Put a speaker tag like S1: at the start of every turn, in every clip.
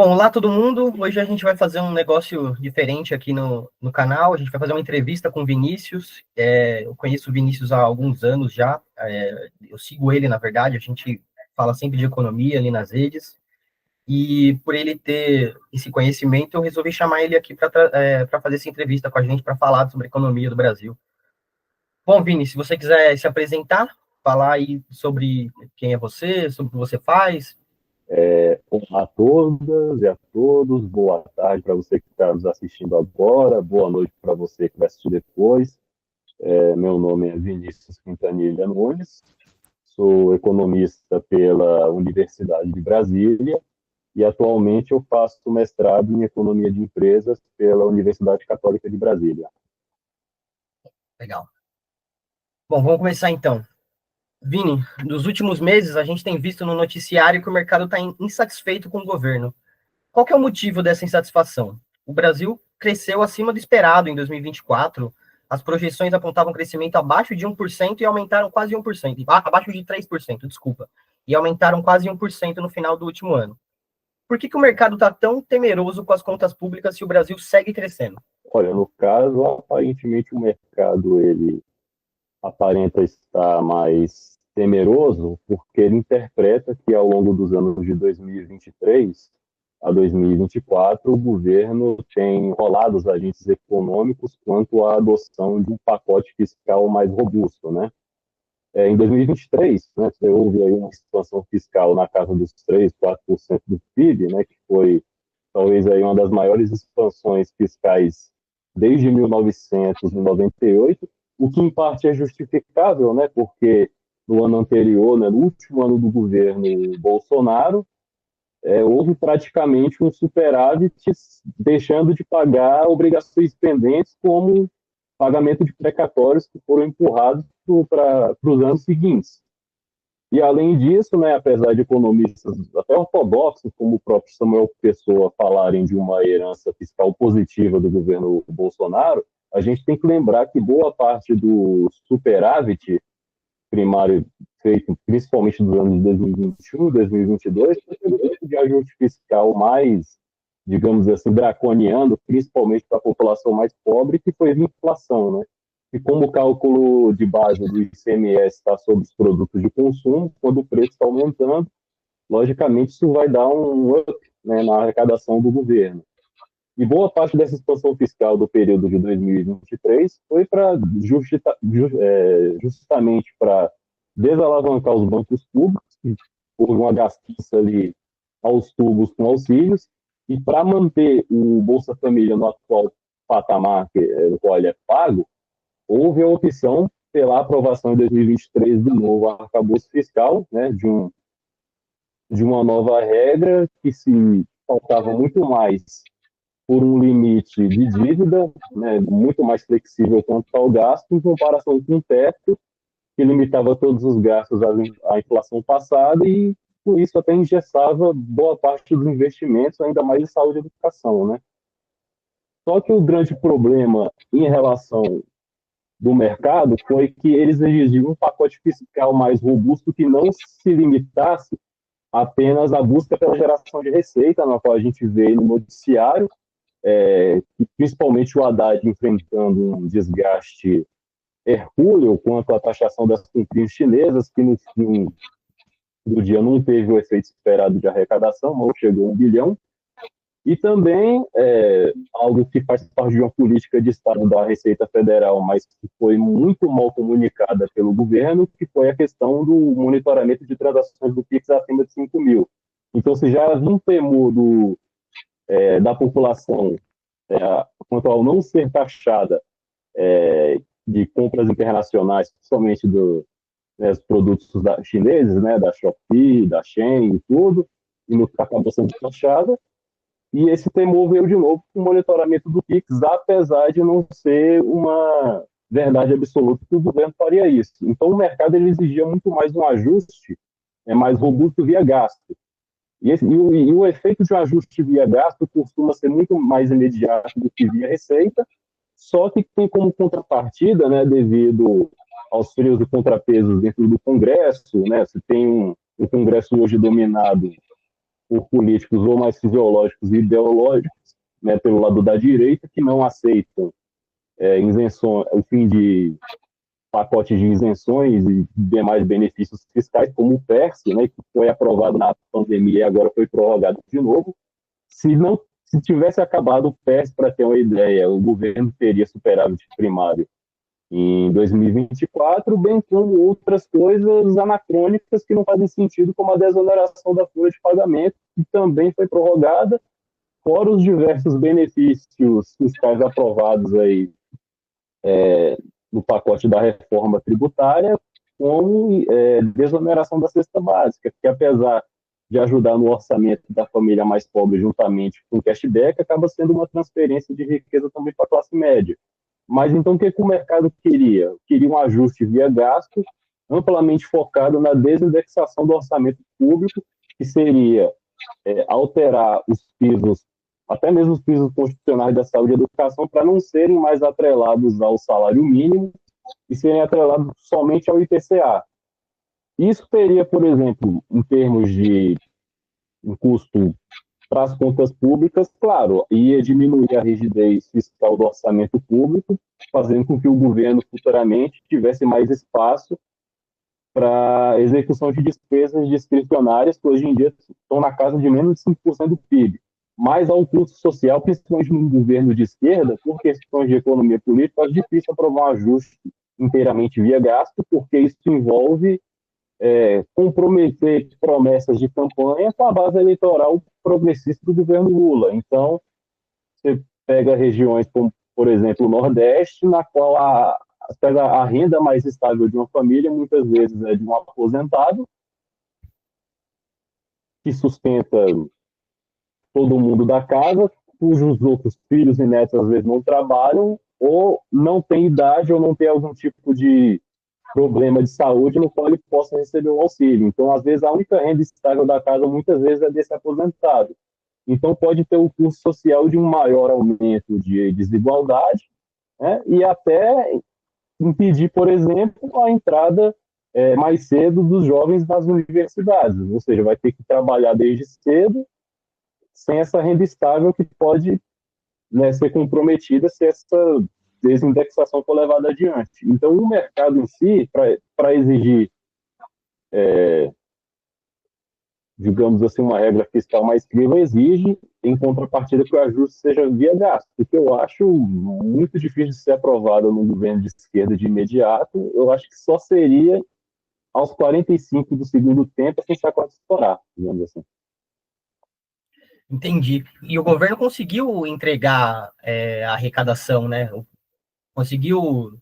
S1: Bom, olá todo mundo. Hoje a gente vai fazer um negócio diferente aqui no canal. A gente vai fazer uma entrevista com o Vinícius. Eu conheço o Vinícius há alguns anos já. Eu sigo ele, na verdade. A gente fala sempre de economia ali nas redes. E por ele ter esse conhecimento, eu resolvi chamar ele aqui para fazer essa entrevista com a gente, para falar sobre a economia do Brasil. Bom, Vini, se você quiser se apresentar, falar aí sobre quem é você, sobre o que você faz.
S2: Olá a todas e a todos, boa tarde para você que está nos assistindo agora, boa noite para você que vai assistir depois. Meu nome é Vinícius Quintanilha Nunes, sou economista pela Universidade de Brasília e atualmente eu faço mestrado em Economia de Empresas pela Universidade Católica de Brasília.
S1: Legal. Bom, vamos começar então. Vini, nos últimos meses a gente tem visto no noticiário que o mercado está insatisfeito com o governo. Qual que é o motivo dessa insatisfação? O Brasil cresceu acima do esperado em 2024. As projeções apontavam crescimento abaixo de 1% e aumentaram quase 1%. Abaixo de 3%, desculpa. E aumentaram quase 1% no final do último ano. Por que o mercado está tão temeroso com as contas públicas se o Brasil segue crescendo?
S2: Olha, no caso, aparentemente o mercado ele aparenta estar mais temeroso porque ele interpreta que ao longo dos anos de 2023 a 2024 o governo tem enrolado os agentes econômicos quanto à adoção de um pacote fiscal mais robusto, né? Em 2023, né, houve aí uma expansão fiscal na casa dos 3, 4% do PIB, né, que foi talvez aí uma das maiores expansões fiscais desde 1998, o que em parte é justificável, né, porque no ano anterior, né, no último ano do governo Bolsonaro, houve praticamente um superávit deixando de pagar obrigações pendentes como pagamento de precatórios que foram empurrados para os anos seguintes. E, além disso, né, apesar de economistas até ortodoxos, como o próprio Samuel Pessoa, falarem de uma herança fiscal positiva do governo Bolsonaro, a gente tem que lembrar que boa parte do superávit primário feito principalmente dos anos de 2021, 2022, foi pelo tipo de ajuste fiscal mais, digamos assim, draconiano, principalmente para a população mais pobre, que foi a inflação, né? E como o cálculo de base do ICMS está sobre os produtos de consumo, quando o preço está aumentando, logicamente isso vai dar um up, né, na arrecadação do governo. E boa parte dessa expansão fiscal do período de 2023 foi para justamente para desalavancar os bancos públicos, que houve uma gastança ali aos tubos com auxílios, e para manter o Bolsa Família no atual patamar no qual ele é pago, houve a opção pela aprovação em 2023 do novo arcabouço fiscal, né, de uma nova regra que se faltava muito mais por um limite de dívida, né, muito mais flexível quanto ao gasto, em comparação com o teto, que limitava todos os gastos à inflação passada e, com isso, até engessava boa parte dos investimentos, ainda mais em saúde e educação, né? Só que o grande problema em relação do mercado foi que eles exigiam um pacote fiscal mais robusto que não se limitasse apenas à busca pela geração de receita, na qual a gente vê no noticiário, principalmente o Haddad enfrentando um desgaste hercúleo quanto à taxação das companhias chinesas, que no fim do dia não teve o efeito esperado de arrecadação, não chegou a 1 bilhão, e também algo que faz parte de uma política de Estado da Receita Federal, mas que foi muito mal comunicada pelo governo, que foi a questão do monitoramento de transações do Pix acima de 5 mil. Então, se já havia um temor da população quanto ao não ser taxada de compras internacionais, principalmente dos produtos chineses, né, da Shopee, da Shein e tudo, e no acabou sendo taxada. E esse temor veio de novo com o monitoramento do PIX, apesar de não ser uma verdade absoluta que o governo faria isso. Então, o mercado ele exigia muito mais um ajuste mais robusto via gasto. E o efeito de um ajuste via gasto costuma ser muito mais imediato do que via receita, só que tem como contrapartida, né, devido aos frios e contrapesos dentro do Congresso, né, você tem um Congresso hoje dominado por políticos ou mais fisiológicos e ideológicos, né, pelo lado da direita, que não aceitam isenções, o fim de pacotes de isenções e demais benefícios fiscais, como o PERS, né, que foi aprovado na pandemia e agora foi prorrogado de novo. Se tivesse acabado o PERS, para ter uma ideia, o governo teria superávit primário em 2024, bem como outras coisas anacrônicas que não fazem sentido, como a desoneração da folha de pagamento, que também foi prorrogada, fora os diversos benefícios fiscais aprovados aí no pacote da reforma tributária, como desoneração da cesta básica, que apesar de ajudar no orçamento da família mais pobre juntamente com o cashback, acaba sendo uma transferência de riqueza também para a classe média. Mas então o que o mercado queria? Queria um ajuste via gasto, amplamente focado na desindexação do orçamento público, que seria alterar os pisos, até mesmo os pisos constitucionais da saúde e educação, para não serem mais atrelados ao salário mínimo e serem atrelados somente ao IPCA. Isso teria, por exemplo, em termos de um custo para as contas públicas, claro, ia diminuir a rigidez fiscal do orçamento público, fazendo com que o governo futuramente tivesse mais espaço para execução de despesas discricionárias, que hoje em dia estão na casa de menos de 5% do PIB. Mas ao custo social, principalmente no governo de esquerda, por questões de economia política, é difícil aprovar um ajuste inteiramente via gasto, porque isso envolve comprometer promessas de campanha com a base eleitoral progressista do governo Lula. Então, você pega regiões como, por exemplo, o Nordeste, na qual a renda mais estável de uma família muitas vezes é de um aposentado que sustenta todo mundo da casa, cujos outros filhos e netos às vezes não trabalham ou não tem idade ou não tem algum tipo de problema de saúde no qual ele possa receber o auxílio. Então, às vezes, a única renda estável da casa muitas vezes é desse aposentado. Então, pode ter o custo social de um maior aumento de desigualdade, né, e até impedir, por exemplo, a entrada mais cedo dos jovens nas universidades. Ou seja, vai ter que trabalhar desde cedo, sem essa renda estável que pode, né, ser comprometida se essa desindexação for levada adiante. Então, o mercado em si, para exigir, digamos assim, uma regra fiscal mais crível, exige, em contrapartida, que o ajuste seja via gasto, o que eu acho muito difícil de ser aprovado no governo de esquerda de imediato. Eu acho que só seria aos 45 do segundo tempo, assim, se a conta estourar, digamos assim.
S1: Entendi. E o governo conseguiu entregar a arrecadação, né? Conseguiu,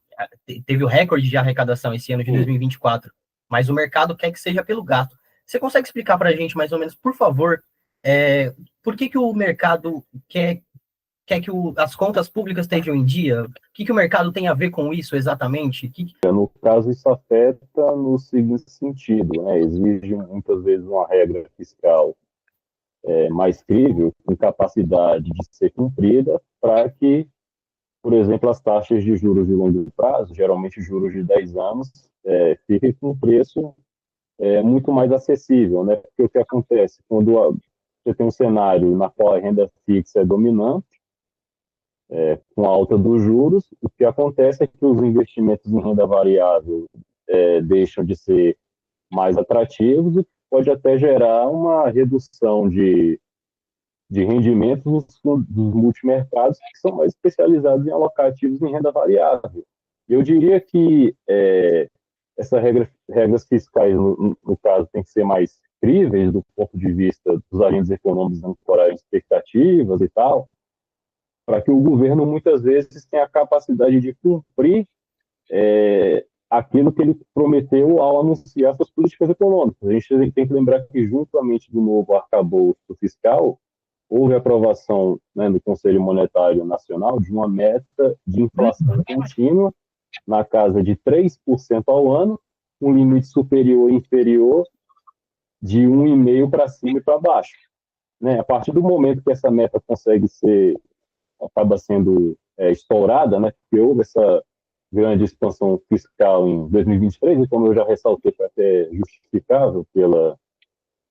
S1: teve o recorde de arrecadação esse ano de 2024, mas o mercado quer que seja pelo gasto. Você consegue explicar para a gente, mais ou menos, por favor, por que o mercado quer que as contas públicas estejam em dia? O que o mercado tem a ver com isso exatamente?
S2: No caso, isso afeta no seguinte sentido, né? Exige muitas vezes uma regra fiscal mais crível, com capacidade de ser cumprida, para que, por exemplo, as taxas de juros de longo prazo, geralmente juros de 10 anos, fiquem com um preço muito mais acessível, né? Porque o que acontece quando você tem um cenário na qual a renda fixa é dominante, com a alta dos juros, o que acontece é que os investimentos em renda variável deixam de ser mais atrativos e pode até gerar uma redução de rendimentos dos multimercados que são mais especializados em alocar ativos em renda variável. Eu diria que essas regras fiscais, no caso, têm que ser mais críveis do ponto de vista dos agentes econômicos ancorarem expectativas e tal, para que o governo muitas vezes tenha a capacidade de cumprir aquilo que ele prometeu ao anunciar suas políticas econômicas. A gente tem que lembrar que, juntamente do novo arcabouço fiscal, houve aprovação, né, no Conselho Monetário Nacional de uma meta de inflação contínua na casa de 3% ao ano, um limite superior e inferior de 1,5% para cima e para baixo. Né? A partir do momento que essa meta acaba sendo estourada, né, porque houve essa grande expansão fiscal em 2023, e como eu já ressaltei, foi até justificável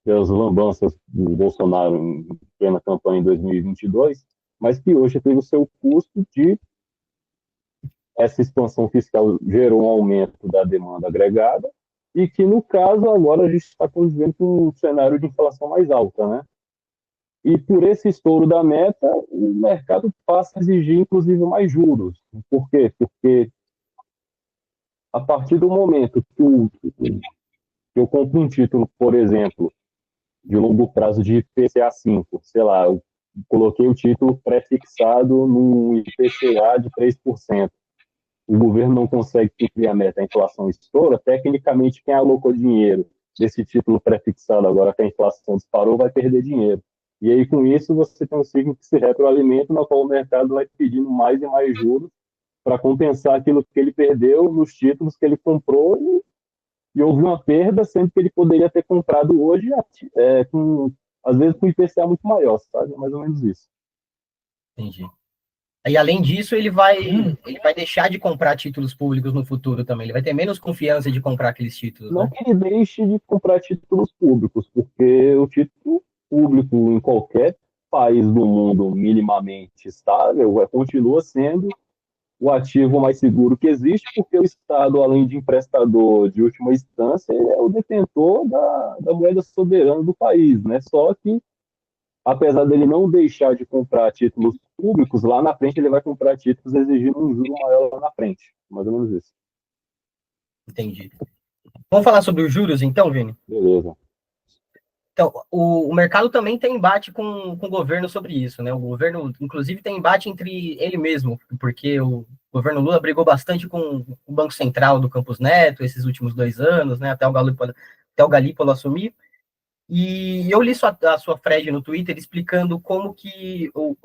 S2: das lambanças do Bolsonaro em plena campanha em 2022, mas que hoje teve o seu custo de essa expansão fiscal gerou um aumento da demanda agregada e que, no caso, agora a gente está convivendo com um cenário de inflação mais alta, né? E por esse estouro da meta, o mercado passa a exigir, inclusive, mais juros. Por quê? Porque a partir do momento que eu compro um título, por exemplo, de longo prazo de IPCA 5, sei lá, eu coloquei o título pré-fixado no IPCA de 3%. O governo não consegue cumprir a meta, a inflação estoura, tecnicamente quem alocou dinheiro desse título pré-fixado agora que a inflação disparou vai perder dinheiro. E aí, com isso, você tem um ciclo que se retroalimenta, no qual o mercado vai pedindo mais e mais juros para compensar aquilo que ele perdeu nos títulos que ele comprou e houve uma perda, sendo que ele poderia ter comprado hoje, às vezes com IPCA muito maior, sabe? É mais ou menos isso.
S1: Entendi. E além disso, ele vai deixar de comprar títulos públicos no futuro também. Ele vai ter menos confiança de comprar aqueles títulos,
S2: Não
S1: né?
S2: que ele deixe de comprar títulos públicos, porque o título público em qualquer país do mundo minimamente estável continua sendo o ativo mais seguro que existe, porque o Estado, além de emprestador de última instância, ele é o detentor da moeda soberana do país, né? Só que, apesar dele não deixar de comprar títulos públicos, lá na frente ele vai comprar títulos exigindo um juro maior lá na frente. Mais ou menos isso.
S1: Entendi. Vamos falar sobre os juros, então, Vini?
S2: Beleza.
S1: Então, o mercado também tem embate com o governo sobre isso, né? O governo, inclusive, tem embate entre ele mesmo, porque o governo Lula brigou bastante com o Banco Central do Campos Neto esses últimos 2 anos, né? Até o Galípolo assumir. E eu li a sua thread no Twitter explicando como que o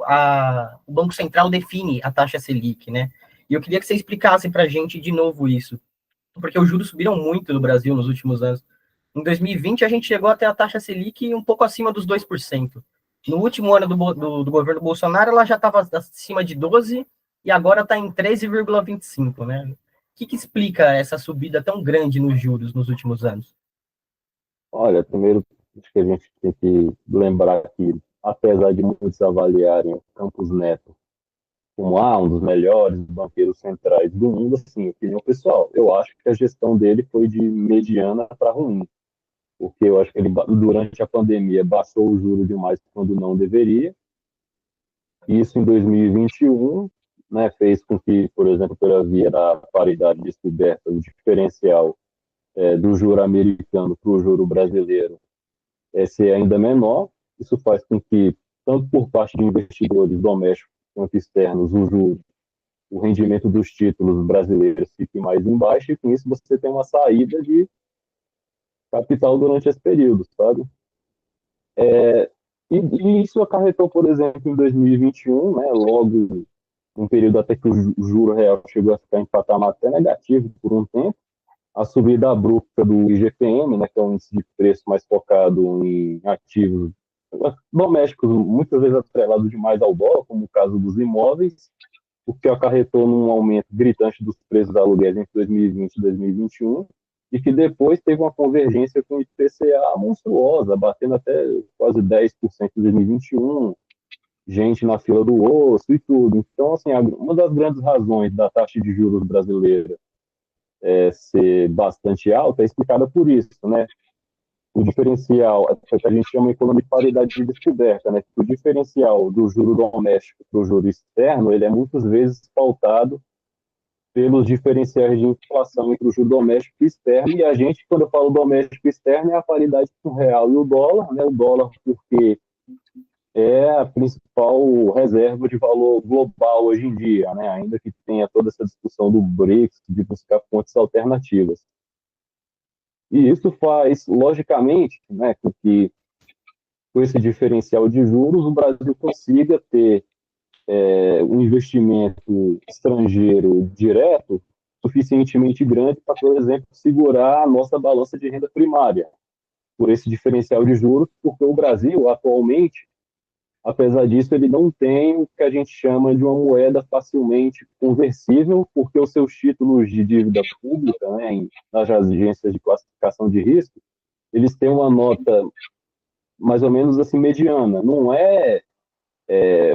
S1: Banco Central define a taxa Selic, né? E eu queria que você explicasse para a gente de novo isso, porque os juros subiram muito no Brasil nos últimos anos. Em 2020, a gente chegou até a taxa Selic um pouco acima dos 2%. No último ano do governo Bolsonaro, ela já estava acima de 12% e agora está em 13,25%, né? O que explica essa subida tão grande nos juros nos últimos anos?
S2: Olha, primeiro, acho que a gente tem que lembrar que, apesar de muitos avaliarem o Campos Neto como um dos melhores banqueiros centrais do mundo, assim, opinião pessoal, eu acho que a gestão dele foi de mediana para ruim, porque eu acho que ele, durante a pandemia, baixou o juro demais quando não deveria. Isso em 2021, né, fez com que, por exemplo, pela via da paridade descoberta, o diferencial do juro americano para o juro brasileiro ser ainda menor. Isso faz com que, tanto por parte de investidores domésticos quanto externos, o rendimento dos títulos brasileiros fique mais embaixo, e com isso você tem uma saída de capital durante esse período, sabe? E isso acarretou, por exemplo, em 2021, né, logo um período até que o juro real chegou a ficar em patamar até negativo por um tempo, a subida abrupta do IGPM, né, que é um índice de preço mais focado em ativos domésticos, muitas vezes atrelados demais ao dólar, como o caso dos imóveis, o que acarretou num aumento gritante dos preços da aluguéis entre 2020 e 2021, e que depois teve uma convergência com o IPCA monstruosa, batendo até quase 10% em 2021, gente na fila do osso e tudo. Então, assim, uma das grandes razões da taxa de juros brasileira ser bastante alta é explicada por isso, né? O diferencial, que a gente chama de economia de paridade de descoberta, né? O diferencial do juro doméstico para o juro externo, ele é muitas vezes pautado pelos diferenciais de inflação entre o juro doméstico e externo, e a gente, quando eu falo doméstico e externo, é a paridade com o real e o dólar, né? O dólar porque é a principal reserva de valor global hoje em dia, né? Ainda que tenha toda essa discussão do BRICS, de buscar fontes alternativas. E isso faz, logicamente, né, com que com esse diferencial de juros, o Brasil consiga ter um investimento estrangeiro direto suficientemente grande para, por exemplo, segurar a nossa balança de renda primária, por esse diferencial de juros, porque o Brasil, atualmente, apesar disso, ele não tem o que a gente chama de uma moeda facilmente conversível, porque os seus títulos de dívida pública, né, nas agências de classificação de risco, eles têm uma nota mais ou menos assim mediana. Não é,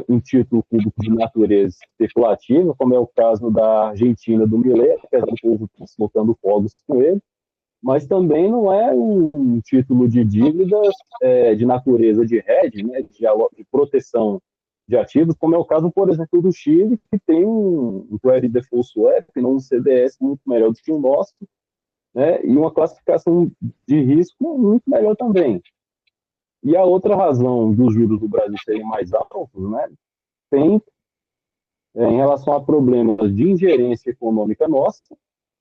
S2: um título público de natureza especulativa, como é o caso da Argentina do Milei, apesar do povo soltando fogos com ele, mas também não é um título de dívidas de natureza de hedge, né, de proteção de ativos, como é o caso, por exemplo, do Chile, que tem um credit default swap, um CDS muito melhor do que o nosso, né, e uma classificação de risco muito melhor também. E a outra razão dos juros do Brasil serem mais altos, né, tem em relação a problemas de ingerência econômica nossa,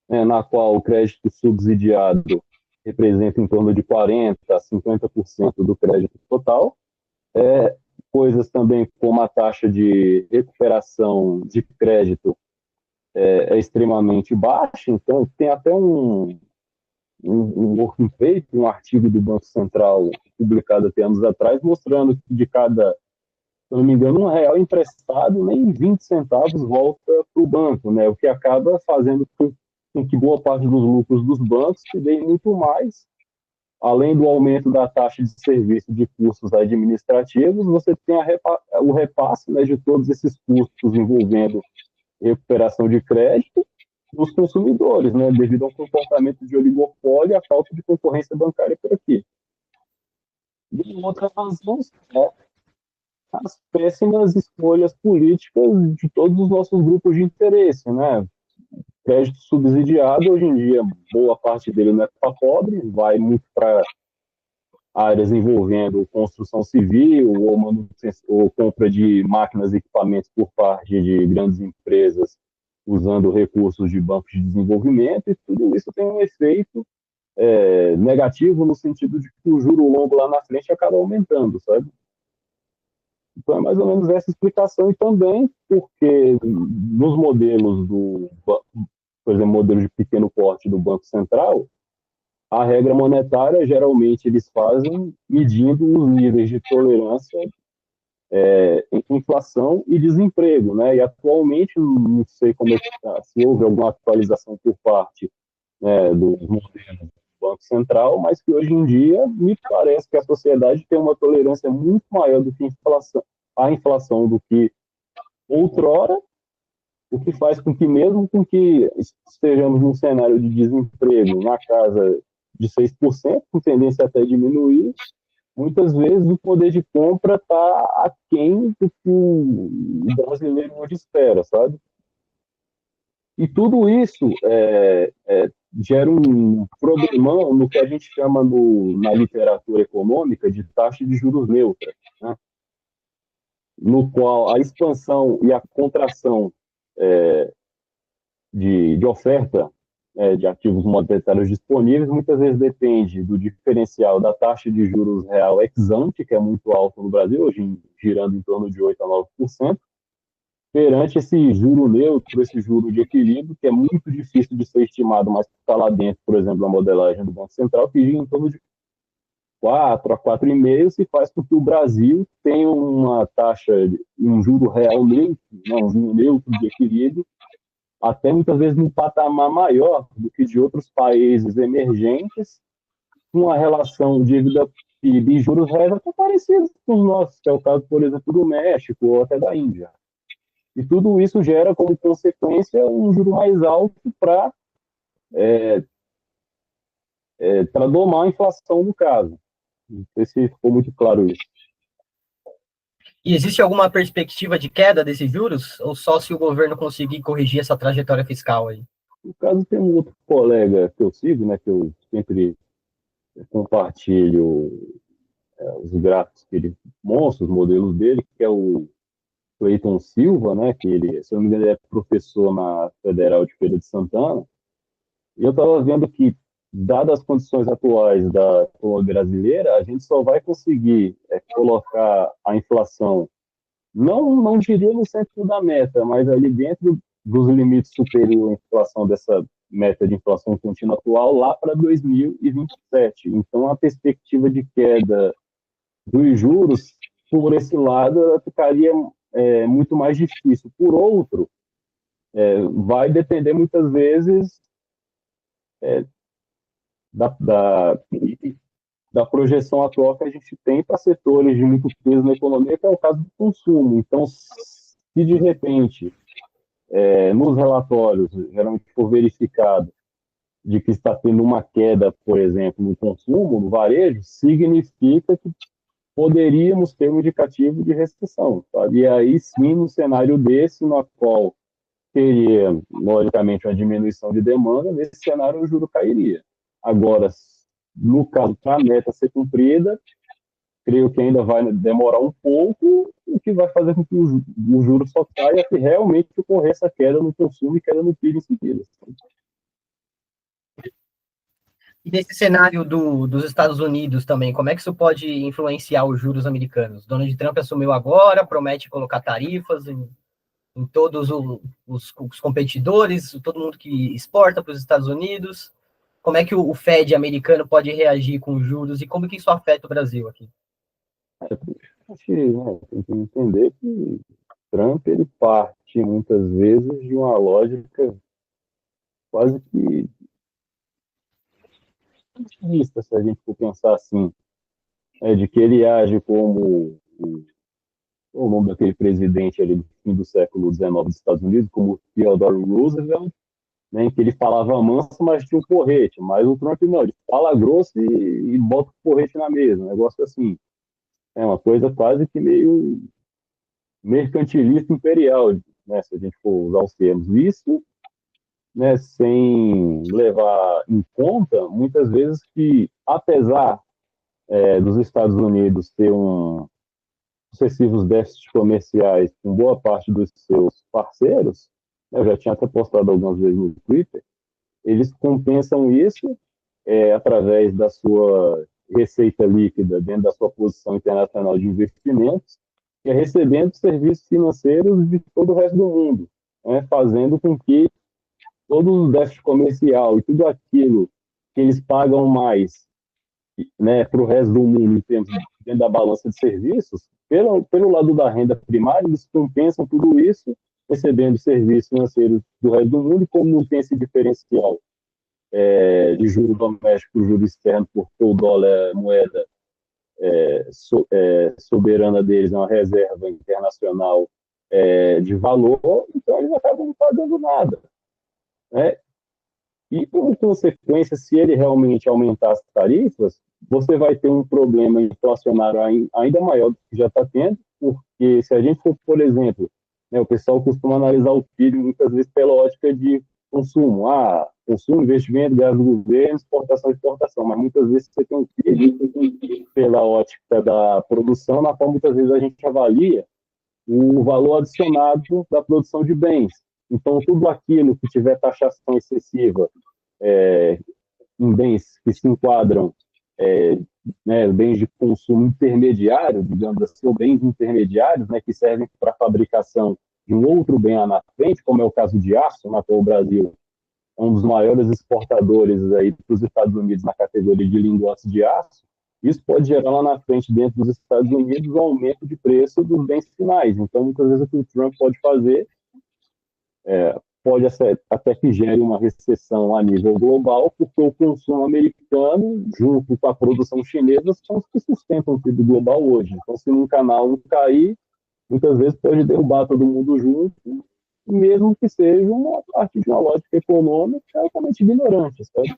S2: na qual o crédito subsidiado representa em torno de 40% a 50% do crédito total, coisas também como a taxa de recuperação de crédito extremamente baixa, então tem até um working paper, um artigo do Banco Central publicado até anos atrás, mostrando que de cada, se eu não me engano, R$ 1 emprestado, nem 20 centavos volta para o banco, né? O que acaba fazendo com que boa parte dos lucros dos bancos se deem muito mais. Além do aumento da taxa de serviço de custos administrativos, você tem o repasse, né, de todos esses custos envolvendo recuperação de crédito dos consumidores, né, devido ao comportamento de oligopólio e à falta de concorrência bancária por aqui. E outra razão é as péssimas escolhas políticas de todos os nossos grupos de interesse, né? Crédito subsidiado, hoje em dia, boa parte dele não é para pobre, vai muito para áreas envolvendo construção civil ou compra de máquinas e equipamentos por parte de grandes empresas usando recursos de bancos de desenvolvimento, e tudo isso tem um efeito negativo no sentido de que o juro longo lá na frente acaba aumentando, sabe? Então é mais ou menos essa explicação, e também porque nos modelos por exemplo, modelo de pequeno porte do Banco Central, a regra monetária, geralmente, eles fazem medindo os níveis de tolerância em inflação e desemprego, né? E atualmente, não sei como é que está, se houve alguma atualização por parte, né, dos modelos do Banco Central, mas que hoje em dia me parece que a sociedade tem uma tolerância muito maior do que a inflação do que outrora, o que faz com que, mesmo com que estejamos num cenário de desemprego na casa de 6%, com tendência até a diminuir, muitas vezes o poder de compra está aquém do que o brasileiro hoje espera, sabe? E tudo isso gera um problemão no que a gente chama na literatura econômica de taxa de juros neutra, né? No qual a expansão e a contração de oferta de ativos monetários disponíveis muitas vezes depende do diferencial da taxa de juros real ex ante, que é muito alto no Brasil, hoje girando em torno de 8% a 9%, perante esse juro neutro, esse juro de equilíbrio, que é muito difícil de ser estimado, mas que está lá dentro, por exemplo, da modelagem do Banco Central, que gira em torno de 4 a 4,5, se faz com que o Brasil tenha uma taxa, um juro real neutro, né, um juro neutro de equilíbrio, até muitas vezes num patamar maior do que de outros países emergentes, com a relação dívida PIB e juros reais até parecidos com os nossos, que é o caso, por exemplo, do México ou até da Índia. E tudo isso gera como consequência um juro mais alto para domar a inflação no caso. Não sei se ficou muito claro isso.
S1: E existe alguma perspectiva de queda desses juros? Ou só se o governo conseguir corrigir essa trajetória fiscal aí?
S2: No caso, tem um outro colega que eu sigo, né, que eu sempre compartilho os gráficos que ele mostra, os modelos dele, que é o Cleiton Silva, né, que ele, se eu não me engano, ele é professor na Federal de Feira de Santana, e eu estava vendo que, dadas as condições atuais da economia brasileira, a gente só vai conseguir colocar a inflação, não diria no centro da meta, mas ali dentro dos limites superiores à inflação dessa meta de inflação contínua atual, lá para 2027. Então, a perspectiva de queda dos juros, por esse lado, ela ficaria muito mais difícil. Por outro, vai depender muitas vezes da da projeção atual que a gente tem para setores de muito peso na economia, que é o caso do consumo. Então, se de repente, nos relatórios, geralmente for verificado de que está tendo uma queda, por exemplo, no consumo, no varejo, significa que poderíamos ter um indicativo de recessão. Sabe? E aí sim, no cenário desse, no qual teria, logicamente, uma diminuição de demanda, nesse cenário o juro cairia. Agora, no caso, para a meta ser cumprida, creio que ainda vai demorar um pouco, o que vai fazer com que o juro só caia se realmente ocorrer essa queda no consumo e queda no PIB em seguida.
S1: E nesse cenário dos Estados Unidos também, como é que isso pode influenciar os juros americanos? Donald Trump assumiu agora, promete colocar tarifas em todos os competidores, todo mundo que exporta para os Estados Unidos. Como é que o Fed americano pode reagir com os juros e como que isso afeta o Brasil aqui?
S2: Acho que, né, tem que entender que Trump ele parte muitas vezes de uma lógica quase que vista, se a gente for pensar assim, de que ele age como o nome daquele presidente ali do fim do século XIX dos Estados Unidos, como Theodore Roosevelt, né, que ele falava manso, mas tinha um porrete, mas o Trump não, ele fala grosso e bota o porrete na mesa, um negócio assim, é uma coisa quase que meio mercantilista imperial, né, se a gente for usar os termos. Isso, né, sem levar em conta, muitas vezes, que apesar dos Estados Unidos ter sucessivos déficits comerciais com boa parte dos seus parceiros, né, eu já tinha até postado algumas vezes no Twitter, eles compensam isso através da sua receita líquida dentro da sua posição internacional de investimentos, que é recebendo serviços financeiros de todo o resto do mundo, né, fazendo com que todo o déficit comercial e tudo aquilo que eles pagam mais, né, para o resto do mundo em termos dentro da balança de serviços, pelo lado da renda primária, eles compensam tudo isso recebendo serviços financeiros do resto do mundo, e como não tem esse diferencial de juro doméstico e juro externo, porque o dólar é moeda soberana deles, é uma reserva internacional de valor, então eles acabam não pagando nada. Né? E, por consequência, se ele realmente aumentar as tarifas, você vai ter um problema inflacionário ainda maior do que já está tendo, porque se a gente for, por exemplo, né, o pessoal costuma analisar o PIB muitas vezes pela ótica de consumo. Consumo, investimento, gasto do governo, exportação e exportação. Mas muitas vezes você tem um PIB pela ótica da produção, na qual muitas vezes a gente avalia o valor adicionado da produção de bens. Então, tudo aquilo que tiver taxação excessiva em bens que se enquadram, né, bens de consumo intermediário, digamos assim, ou bens intermediários, né, que servem para a fabricação de um outro bem lá na frente, como é o caso de aço, na qual o Brasil é um dos maiores exportadores aí para os Estados Unidos na categoria de lingotes de aço. Isso pode gerar lá na frente, dentro dos Estados Unidos, um aumento de preço dos bens finais. Então, muitas vezes, o que o Trump pode fazer pode até que gere uma recessão a nível global, porque o consumo americano, junto com a produção chinesa, são os que sustentam o PIB global hoje. Então, se num canal um cair, muitas vezes pode derrubar todo mundo junto, mesmo que seja uma parte de uma lógica econômica altamente ignorante, sabe?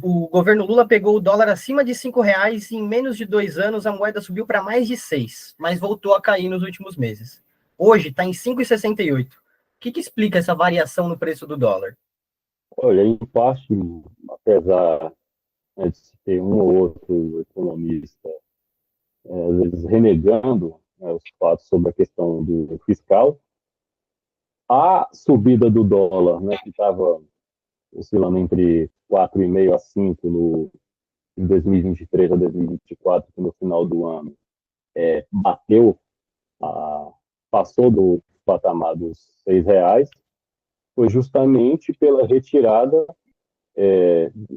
S1: O governo Lula pegou o dólar acima de R$ 5 e em menos de 2 anos a moeda subiu para mais de 6, mas voltou a cair nos últimos meses. Hoje está em 5,68. O que explica essa variação no preço do dólar?
S2: Olha, em parte, apesar, né, de se ter um ou outro economista, às vezes renegando, né, os fatos sobre a questão do fiscal, a subida do dólar, né, que estava oscilando entre 4,5 a 5 em 2023 a 2024, que no final do ano bateu, passou do patamar dos R$ 6, foi justamente pela retirada,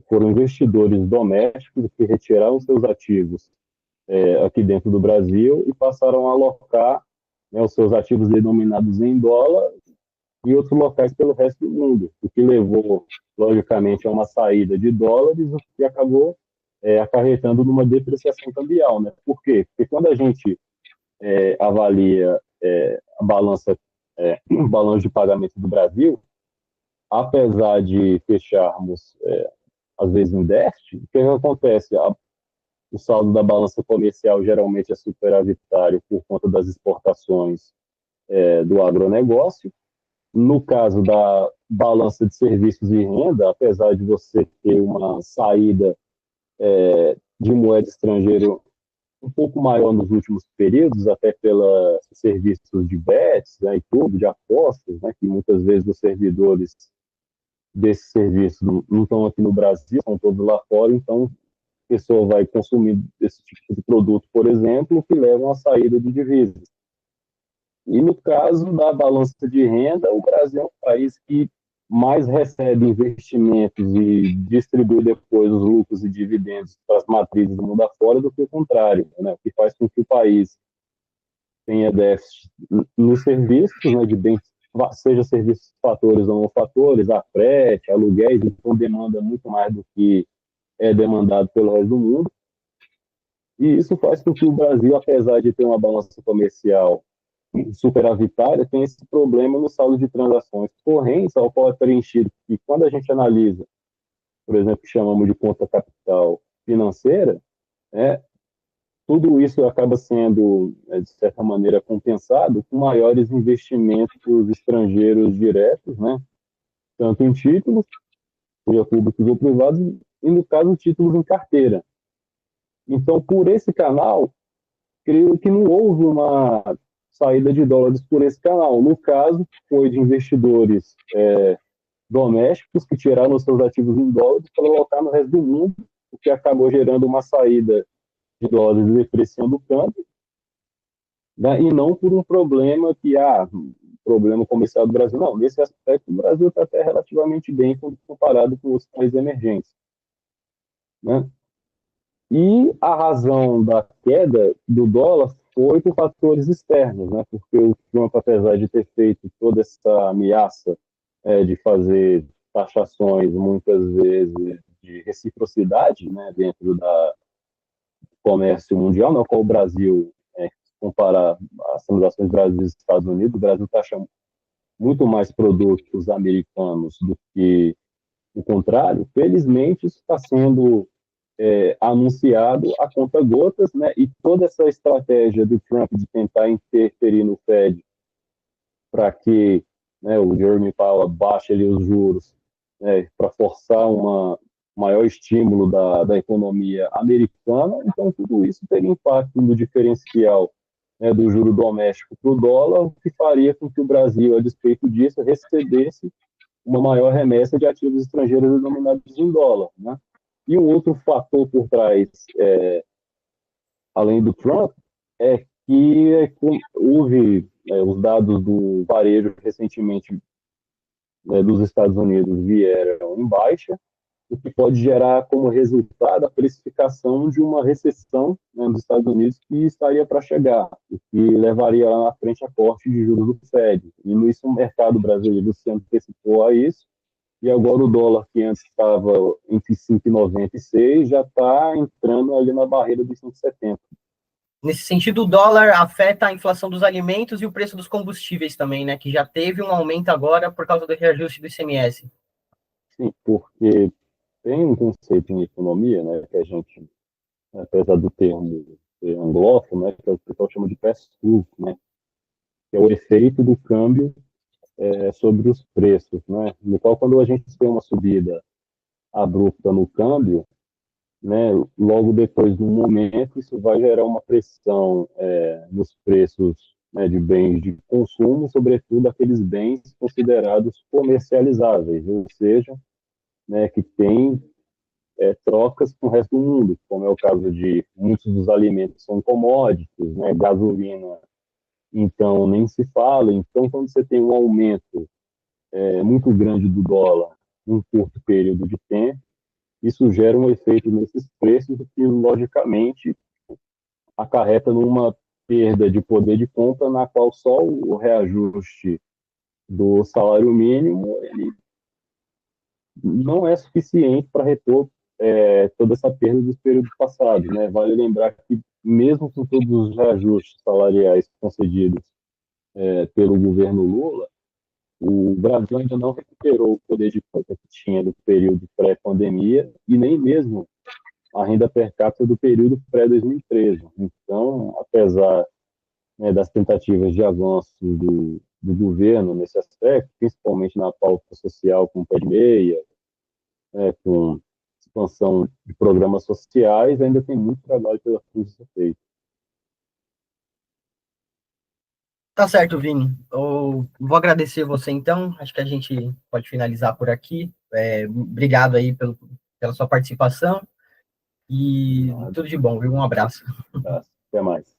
S2: foram investidores domésticos que retiraram seus ativos aqui dentro do Brasil e passaram a alocar, né, os seus ativos denominados em dólar em outros locais pelo resto do mundo, o que levou, logicamente, a uma saída de dólares, o que acabou acarretando numa depreciação cambial, né? Por quê? Porque quando a gente avalia a balança, o balanço de pagamento do Brasil, apesar de fecharmos, às vezes, em déficit, o que acontece? O saldo da balança comercial geralmente é superavitário por conta das exportações do agronegócio. No caso da balança de serviços e renda, apesar de você ter uma saída de moeda estrangeira um pouco maior nos últimos períodos, até pelos serviços de bets, né, e tudo, de apostas, né, que muitas vezes os servidores desses serviços não estão aqui no Brasil, estão todos lá fora, então a pessoa vai consumir esse tipo de produto, por exemplo, que levam à saída de divisas. E no caso da balança de renda, o Brasil é um país que mais recebe investimentos e distribui depois os lucros e dividendos para as matrizes do mundo afora do que o contrário, né? O que faz com que o país tenha déficit nos serviços, né, de bens, seja serviços fatores ou não fatores, a frete, aluguéis, então demanda muito mais do que é demandado pelo resto do mundo. E isso faz com que o Brasil, apesar de ter uma balança comercial superavitária, tem esse problema no saldo de transações correntes, ao qual é preenchido. E quando a gente analisa, por exemplo, o que chamamos de conta capital financeira, né, tudo isso acaba sendo, de certa maneira, compensado com maiores investimentos estrangeiros diretos, né, tanto em títulos, seja públicos ou privados, e, no caso, títulos em carteira. Então, por esse canal, creio que não houve uma saída de dólares por esse canal. No caso, foi de investidores domésticos que tiraram os seus ativos em dólares para colocar no resto do mundo, o que acabou gerando uma saída de dólares depreciando o câmbio, né? E não por um problema problema comercial do Brasil. Não, nesse aspecto, o Brasil está até relativamente bem comparado com os países emergentes, né? E a razão da queda do dólar foi por fatores externos, né? Porque o Trump, apesar de ter feito toda essa ameaça de fazer taxações, muitas vezes, de reciprocidade, né, dentro do comércio mundial, no qual o Brasil, comparar as transações Brasil e Estados Unidos, o Brasil taxa muito mais produtos americanos do que o contrário. Felizmente, isso está sendo anunciado a conta-gotas, né? E toda essa estratégia do Trump de tentar interferir no Fed para que, né, o Jeremy Powell baixe ali os juros, né, para forçar um maior estímulo da economia americana. Então, tudo isso teria impacto no diferencial, né, do juro doméstico para o dólar, o que faria com que o Brasil, a despeito disso, recebesse uma maior remessa de ativos estrangeiros denominados em dólar, né? E um outro fator por trás, além do Trump, é que houve os dados do varejo recentemente dos Estados Unidos vieram em baixa, o que pode gerar como resultado a precificação de uma recessão, né, nos Estados Unidos que estaria para chegar, o que levaria lá na frente a corte de juros do Fed. E isso o mercado brasileiro se antecipou a isso, e agora o dólar, que antes estava entre 5,90 e 6, já está entrando ali na barreira dos 5,70.
S1: Nesse sentido, o dólar afeta a inflação dos alimentos e o preço dos combustíveis também, né? Que já teve um aumento agora por causa do reajuste do ICMS.
S2: Sim, porque tem um conceito em economia, né, que a gente, apesar do termo ser anglófono, né, que o pessoal chama de pass-through, né, que é o efeito do câmbio sobre os preços, né, no qual quando a gente tem uma subida abrupta no câmbio, né, logo depois do momento, isso vai gerar uma pressão nos preços, né, de bens de consumo, sobretudo aqueles bens considerados comercializáveis, ou seja, né, que tem trocas com o resto do mundo, como é o caso de muitos dos alimentos são commodities, né, gasolina, então nem se fala. Então, quando você tem um aumento muito grande do dólar em um curto período de tempo, isso gera um efeito nesses preços que, logicamente, acarreta numa perda de poder de compra, na qual só o reajuste do salário mínimo ele não é suficiente para repor toda essa perda dos períodos passados, né? Vale lembrar que, mesmo com todos os reajustes salariais concedidos pelo governo Lula, o Brasil ainda não recuperou o poder de compra que tinha no período pré-pandemia e nem mesmo a renda per capita do período pré-2013. Então, apesar, né, das tentativas de avanço do governo nesse aspecto, principalmente na pauta social com o pé de meia, né, com expansão de programas sociais, ainda tem muito trabalho pela frente a ser feito.
S1: Tá certo, Vini. Eu vou agradecer você, então. Acho que a gente pode finalizar por aqui. Obrigado aí pela sua participação e
S2: Nada,
S1: tudo de bom, viu? Um abraço.
S2: tá? Até mais.